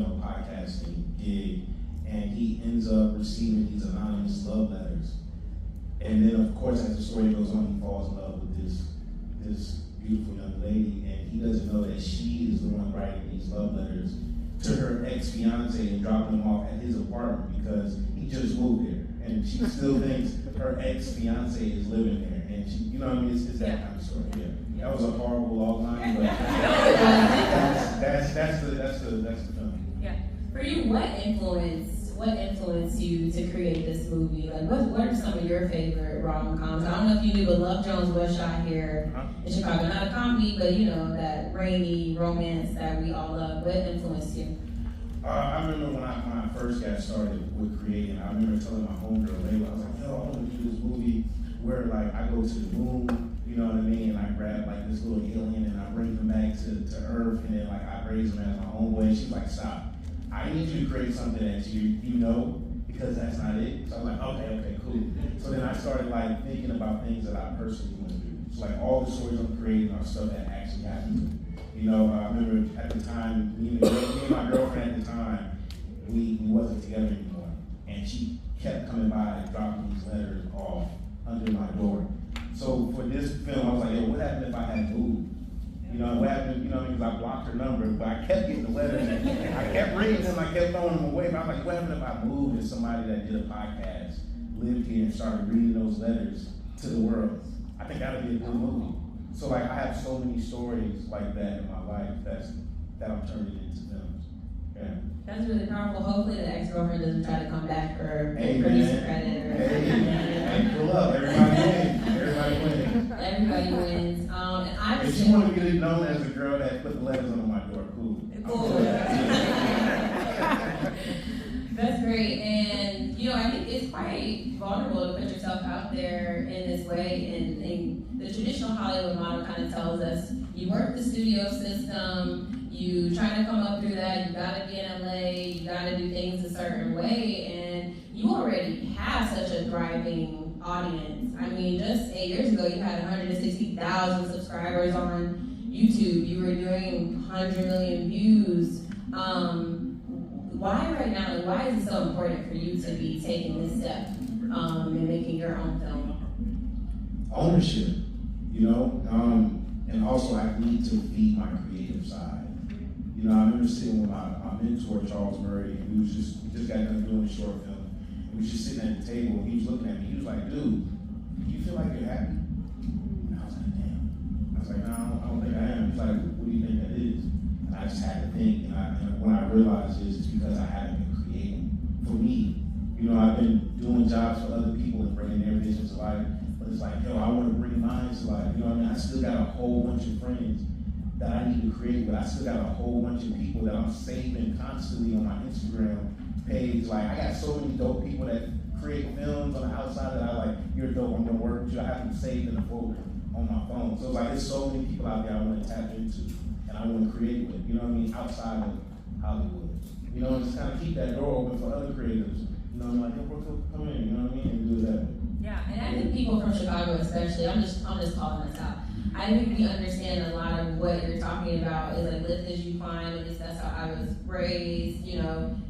podcasting gig, and he ends up receiving these anonymous love letters. And then, of course, as the story goes on, he falls in love with this beautiful young lady, and he doesn't know that she is the one writing these love letters to her ex-fiance and dropping them off at his apartment because he just moved there, and she still thinks her ex-fiance is living there, and she, it's that kind of story. Yeah. That was a horrible log line, but that's the film. Yeah. For you, what influenced you to create this movie? Like, what are some of your favorite rom-coms? I don't know if you knew, but Love Jones was shot here in Chicago. Not a comedy, but that rainy romance that we all love. What influenced you? I remember when I first got started with creating, I remember telling my homegirl, Layla, I was like, yo, I want to do this movie where like I go to the moon, you know what I mean, and I grab like this little alien and I bring them back to Earth, and then like I raise them as my own way. She's like, stop. I need you to create something that you know, because that's not it. So I was like, okay, cool. So then I started like thinking about things that I personally want to do. So like all the stories I'm creating are stuff that actually happened to me. I remember at the time, me and my girlfriend at the time, we wasn't together anymore. And she kept coming by and dropping these letters off under my door. So for this film, I was like, yo, what happened if I had moved? What happened, because I blocked her number, but I kept getting the letters, and I kept reading them, I kept throwing them away, but I was like, what happened if I moved and somebody that did a podcast lived here and started reading those letters to the world? I think that would be a good movie. So like, I have so many stories like that in my life that I'm turning into films. Yeah. That's really powerful. Hopefully the ex-girlfriend doesn't try to come back for Amen. producer credit. Hey, pull up, everybody wins. Everybody wins. And if you want to get known as the girl that put the letters under my door, cool. That's great. And, I think it's quite vulnerable to put yourself out there in this way. And the traditional Hollywood model kind of tells us you work the studio system, you try to come up through that, you gotta be in LA, you gotta do things a certain way, and you already have such a thriving audience. I mean, just 8 years ago, you had 160,000 subscribers on YouTube. You were doing 100 million views. Why right now, why is it so important for you to be taking this step and making your own film? Ownership, and also I need to feed my creative side. I remember sitting with my mentor, Charles Murray, and we just got done doing a short film. And we was just sitting at the table, and he was looking at me, he was like, dude, do you feel like you're happy? And I was like, damn. I was like, no, I don't think I am. He's like, what do you think that is? And I just had to think, and when I realized this, it's because I haven't been creating. For me, I've been doing jobs for other people and bringing their visions to life, but it's like, yo, I want to bring mine to life. I still got a whole bunch of friends that I need to create, but I still got a whole bunch of people that I'm saving constantly on my Instagram page. Like, I got so many dope people that create films on the outside that I like, you're dope, I'm gonna work with you. I have them saved in a folder on my phone. So it's like, there's so many people out there I want to tap into and I want to create with, outside of Hollywood. And just kind of keep that door open for other creators. Like, yo, bro, come in, and do that. Yeah, and I think people from Chicago especially, I'm just calling this out. I think we understand a lot of what you're talking about is like live as you find, at least that's how I was raised,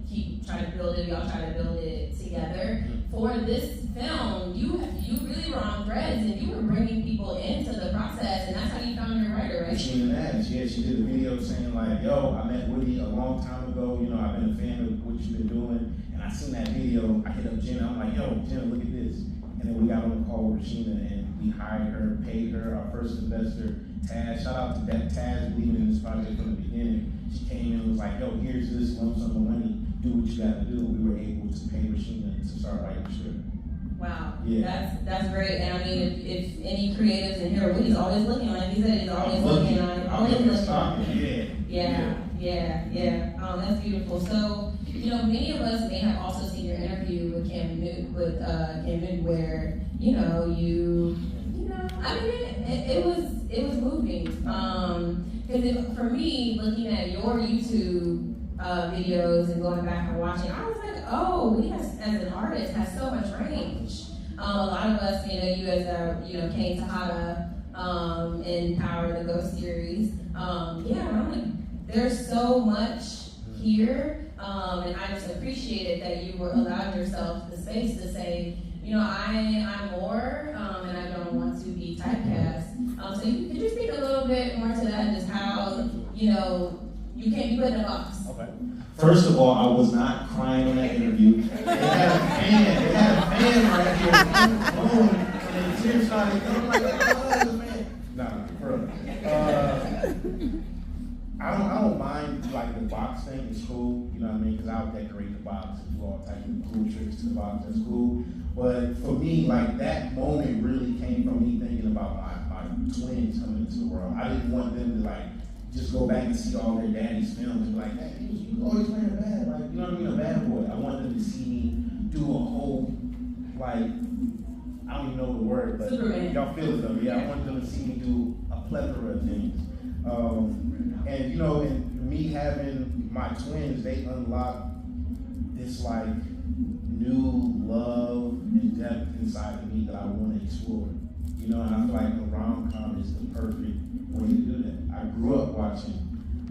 keep trying to build it, we all try to build it together. For this film, you really were on threads and you were bringing people into the process, and that's how you found your writer, right? She did a video saying like, yo, I met Woody a long time ago, I've been a fan of what you've been doing, and I seen that video, I hit up Jenna, I'm like, yo, Jenna, look at this. And then we got on the call with Rashina, and we hired her, paid her, our first investor, Taz. Shout out to that Taz believing in this project from the beginning. She came in and was like, yo, here's this lump sum of money, do what you gotta do. We were able to pay Rashina to start writing the script. Wow, yeah. That's great. And I mean, if any creatives in here, Woody's always looking, like he said, he's always looking on it. Always looking. Yeah. That's beautiful. So, many of us may have also seen your interview with Cam Newton, where, it was moving. Because for me, looking at your YouTube videos and going back and watching, I was like, oh, we as an artist has so much range. A lot of us, you as Kane Tejada in Power, the Ghost series. I'm like, there's so much here, and I just appreciated that you were allowed yourself the space to say, I'm more, and I don't want to be typecast. So could you speak a little bit more to that, just how, you can't be put in a box? Okay. First of all, I was not crying on that interview. They had a fan right here. Boom, and then tears started coming. I'm like, oh, man. Nah, for real. I don't mind like the box thing. It's cool, you know what I mean? Because I'll decorate the box and do all types of cool tricks to the box. That's cool. But for me, like that moment really came from me thinking about my twins coming into the world. I didn't want them to like just go back and see all their daddy's films and be like, hey, you was always playing bad, like, you know what I mean, a bad boy. I want them to see me do a whole, like, I don't even know the word, but Superman. Y'all feel it though. Yeah, I want them to see me do a plethora of things. And me having my twins, they unlock this like new love and depth inside of me that I want to explore. And I feel like a rom-com is the perfect way to do that. I grew up watching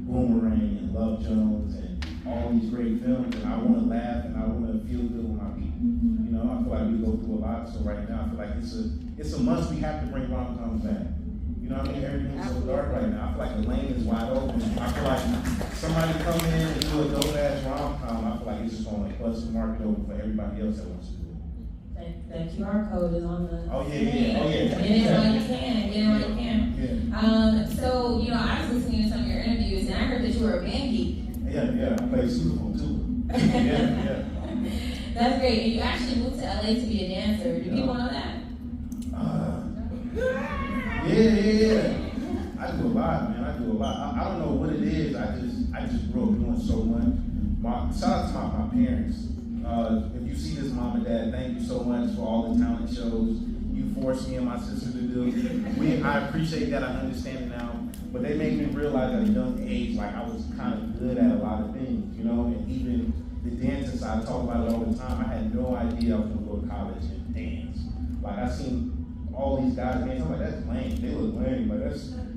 Boomerang and Love Jones and all these great films, and I want to laugh and I want to feel good with my people. I feel like we go through a lot, so right now I feel like it's a must. We have to bring rom-coms back. Everything's so dark right now. I feel like the lane is wide open. I feel like somebody come in and do a dope-ass rom-com, I feel like it's just going to bust the market open for everybody else that wants to do it. That QR code is on the screen. Yeah. Get it while you can. Yeah. So, I was listening to some of your interviews, and I heard that you were a band geek. Yeah, I play sousaphone too. Yeah. That's great. And you actually moved to LA to be a dancer. Do people know that? Yeah. I do a lot, man. I do a lot. I don't know what it is. I just grew up doing so much. Shout out to my parents. If you see this, mom and dad, thank you so much for all the talent shows you forced me and my sister to do. I appreciate that. I understand it now. But they made me realize at a young age, like I was kind of good at a lot of things, and even the dancing side, I talk about it all the time. I had no idea I was going to go to college and dance. Like I seen all these guys dance, I'm like, that's lame. They look lame, but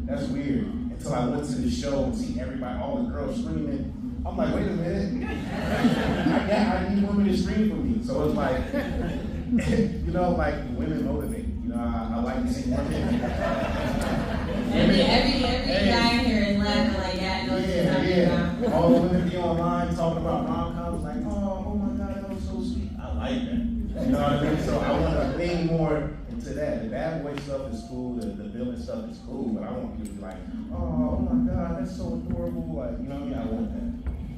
that's weird. Until I went to the show and see everybody, all the girls screaming. I'm like, wait a minute. I need women to scream for me. So it's like, like women motivate. I like to see women. Every guy here is laughing like that. Yeah. All the women be online talking about rom-coms, like, oh my God, that was so sweet. I like that. You know what I mean? So I want to lean more into that. The bad boy stuff is cool, the villain stuff is cool, but I want people to be like, oh my God, that's so adorable. Like, you know what I mean? I want that.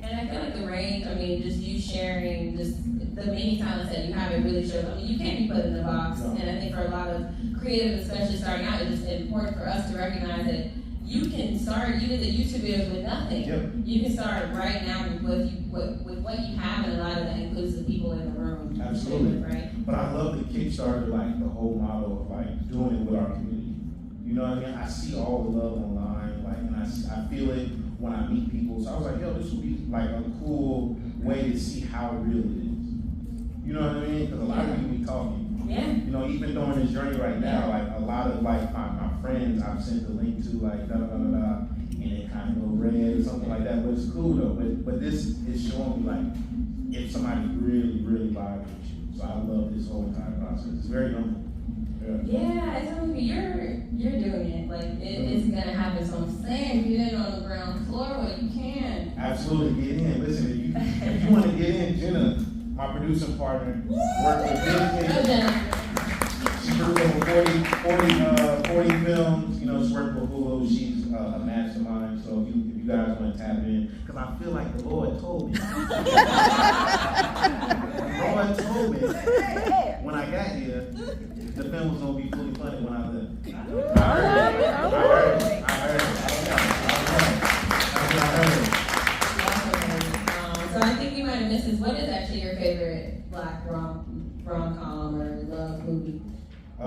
And I feel like the range, just you sharing just the many talents that you have, it really shows. You can't be put in a box. No. And I think for a lot of creatives, especially starting out, it's just important for us to recognize that you can start, you did the YouTube videos with nothing. Yep. You can start right now with what you have, and a lot of that includes the people in the room. Absolutely. Right? But I love the Kickstarter, like the whole model of like doing it with our community. You know what I mean? I see all the love online, like, and I feel it when I meet people. So I was like, yo, this would be like a cool way to see how real it is. You know what I mean? Because a lot of people be talking. Yeah. Even during this journey right now, like a lot of like my friends I've sent the link to, like and it kind of go red or something like that. But it's cool though. But this is showing me like if somebody really, really vibes with you. So I love this whole entire process. It's very humble. Yeah, it's only you're doing it. Like it's gonna happen. So I'm saying, get in on the ground floor when you can. Absolutely, get in. Listen, if you want to get in, Jenna, my producing partner, worked with Disney. She produced over 40 films. She worked with Hulu. She's a mastermind. So if you guys want to tap in, because I feel like the Lord told me. The Lord told me when I got here, the film was gonna be fully funded when I left. I heard it. So I think you might have missed this. What is actually your favorite Black rom-com or love movie? I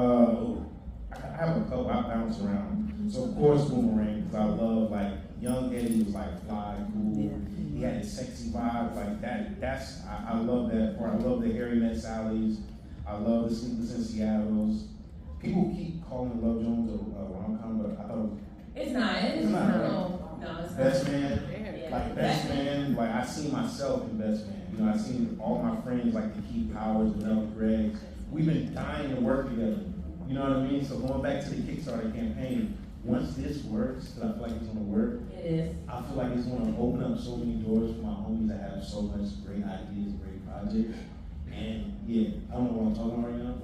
have a couple. I bounce around. So of course, Boomerang, because I love like young Eddie was like fly, cool. He had his sexy vibe, like that. I love that part. I love the Harry Met Sally's. I love the Sleepless in Seattle's. People keep calling Love Jones a rom-com, but I thought it's not. It's not. No, it's not. Best Man. Yeah. Like Best Man, like I seen myself in Best Man. You know, I seen all my friends like the Keith Powers and Ellie Gregg. We've been dying to work together. You know what I mean? So going back to the Kickstarter campaign, once this works, because I feel like it's gonna work. It is. I feel like it's gonna open up so many doors for my homies that have so much great ideas, great projects. And yeah, I don't know what I'm talking about right now,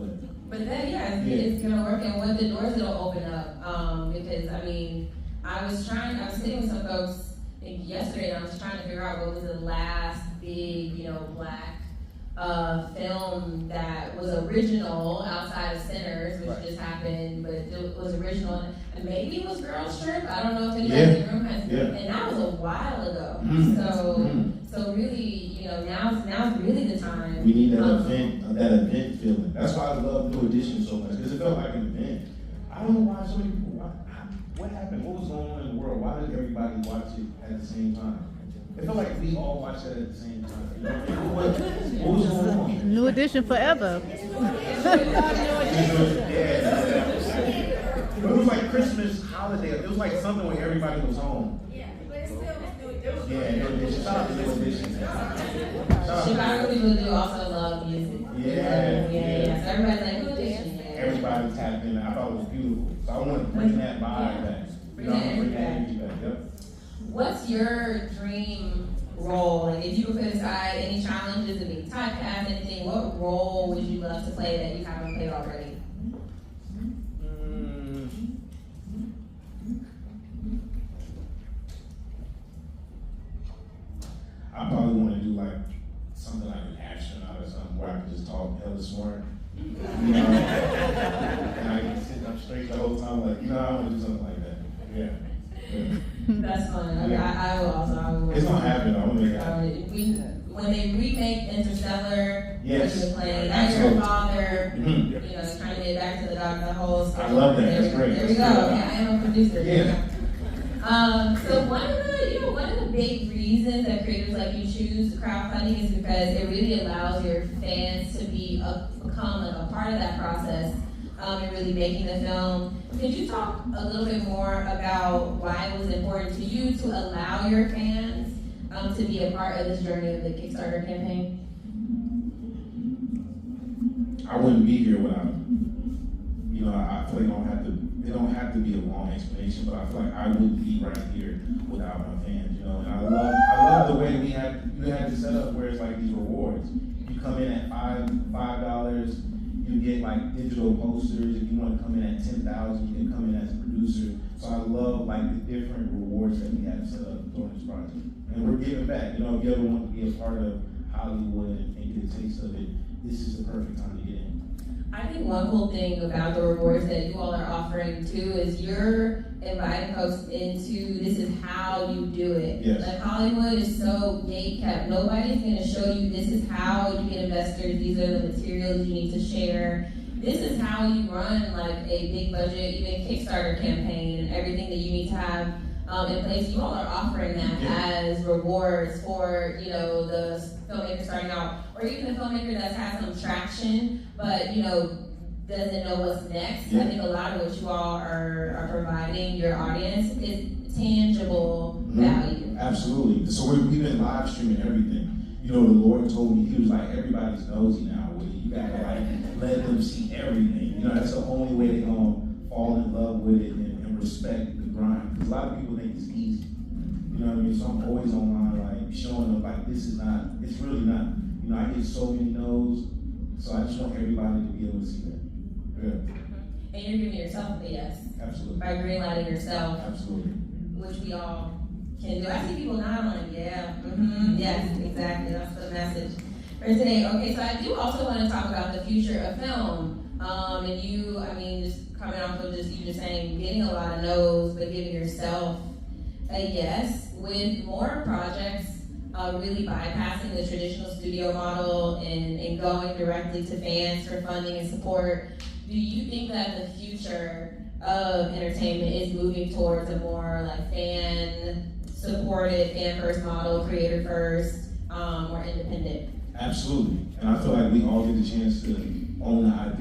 but then it's gonna work, and what the doors it'll open up. Because I mean, I was sitting with some folks yesterday, and I was trying to figure out what was the last big, black film that was original outside of Sinners, which just happened, but it was original. And maybe it was Girls Trip. I don't know if anybody in the room has, and that was a while ago. So really, now's really the time. We need that event feeling. That's why I love New Edition so much, because it felt like an event. I don't know why so many people. What happened? What was going on in the world? Why did everybody watch it at the same time? It felt like we all watched it at the same time. You know what was going on? New Edition forever. But it was like Christmas holiday. It was like something when everybody was home. Yeah, but it still was New Edition. Yeah, New Edition. Shout out to New Edition. Chicago people do also love music. Yeah. So everybody's like, New Edition. Everybody tapped in. I thought it was beautiful. So I want to bring that vibe back. Bring that energy back. Yep. What's your dream role? Like, if you could put aside any challenges of being typecast, anything, what role would you love to play that you haven't played already? I probably want to do like something like an astronaut or something where I can just talk hella smart. And I can sit up straight the whole time, like, I want to do something like that. Yeah. That's fun. I will. It's gonna happen. I want to make it happen. When they remake Interstellar, yes, you're playing that's your father. Trying to get back to the whole story. I love that. That's great. There we go. Okay, I am a producer. Yeah. So one of the big reasons that creators like you choose crowdfunding is because it really allows your fans to become like a part of that process and really making the film. Could you talk a little bit more about why it was important to you to allow your fans to be a part of this journey of the Kickstarter campaign? I wouldn't be here without them. I feel like it don't have to be a long explanation, but I feel like I wouldn't be right here without my fans, And I love the way you had it set up where it's like these rewards. You come in at $5, you get like digital posters. If you want to come in at $10,000, you can come in as a producer. So I love like the different rewards that we have set up during this project. And we're giving back. If you ever want to be a part of Hollywood and get a taste of it, this is the perfect time to get in. I think one cool thing about the rewards that you all are offering too is you're inviting folks into this is how you do it. Yes. Like Hollywood is so gatekept. Nobody's going to show you this is how you get investors. These are the materials you need to share. This is how you run like a big budget, even Kickstarter campaign and everything that you need to have in place. You all are offering that as rewards for the filmmaker starting out, or even the filmmaker that's had some traction, but doesn't know what's next. I think a lot of what you all are providing your audience is tangible value. Absolutely. So we've been live streaming everything. The Lord told me, He was like, everybody's nosy now with it. You gotta like let them see everything. That's the only way they're gonna fall in love with it and respect the grind. Because a lot of people think it's easy. You know what I mean? So I'm always online, like showing them like this is not. It's really not. I get so many no's, so I just want everybody to be able to see that. Yeah. And you're giving yourself a yes. Absolutely. By greenlighting yourself. Absolutely. Which we all can do. I see people now, I'm like, yes, exactly. That's the message for today. Okay, so I do also want to talk about the future of film. And you, just coming off of you just saying, getting a lot of no's, but giving yourself a yes with more projects. Really bypassing the traditional studio model and going directly to fans for funding and support. Do you think that the future of entertainment is moving towards a more like fan-supported, fan-first model, creator-first, more independent? Absolutely. And I feel like we all get the chance to own the IP.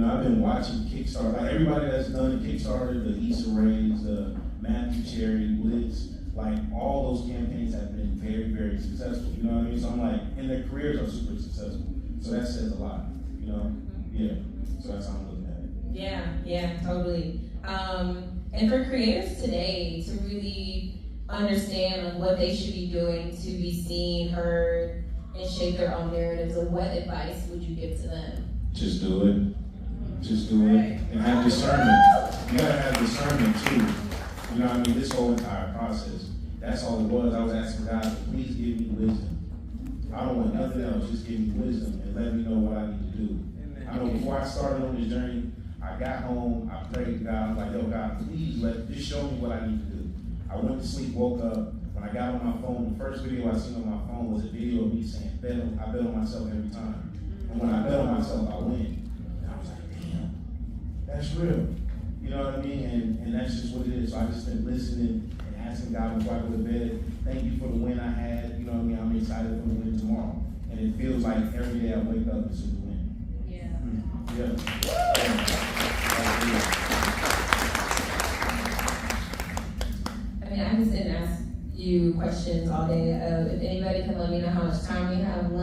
I've been watching Kickstarter, like everybody that's done Kickstarter, the Issa Rae's, the Matthew Cherry, Blitz, like all those campaigns have been very, very successful. You know what I mean? So I'm like, and their careers are super successful. So that says a lot, you know? Yeah. So that's how I'm looking at it. Yeah, totally. And for creators today to really understand like, what they should be doing to be seen, heard, and shape their own narratives, or what advice would you give to them? Just do it. Just do it. And have discernment. You gotta have discernment too. You know what I mean? This whole entire process. That's all it was. I was asking God to please give me wisdom. I don't want nothing else. Just give me wisdom and let me know what I need to do. I know before I started on this journey, I got home, I prayed to God. I was like, yo, God, please just show me what I need to do. I went to sleep, woke up. When I got on my phone, the first video I seen on my phone was a video of me saying, I bet on myself every time. And when I bet on myself, I win. And I was like, damn, that's real. You know what I mean? And that's just what it is. So I just been listening and asking God before I go to bed, thank you for the win I had. You know what I mean? I'm excited for the win tomorrow. And it feels like every day I wake up, it's a win. Yeah. Yeah. I mean, I can sit and ask you questions all day. If anybody can let me know how much time we have left.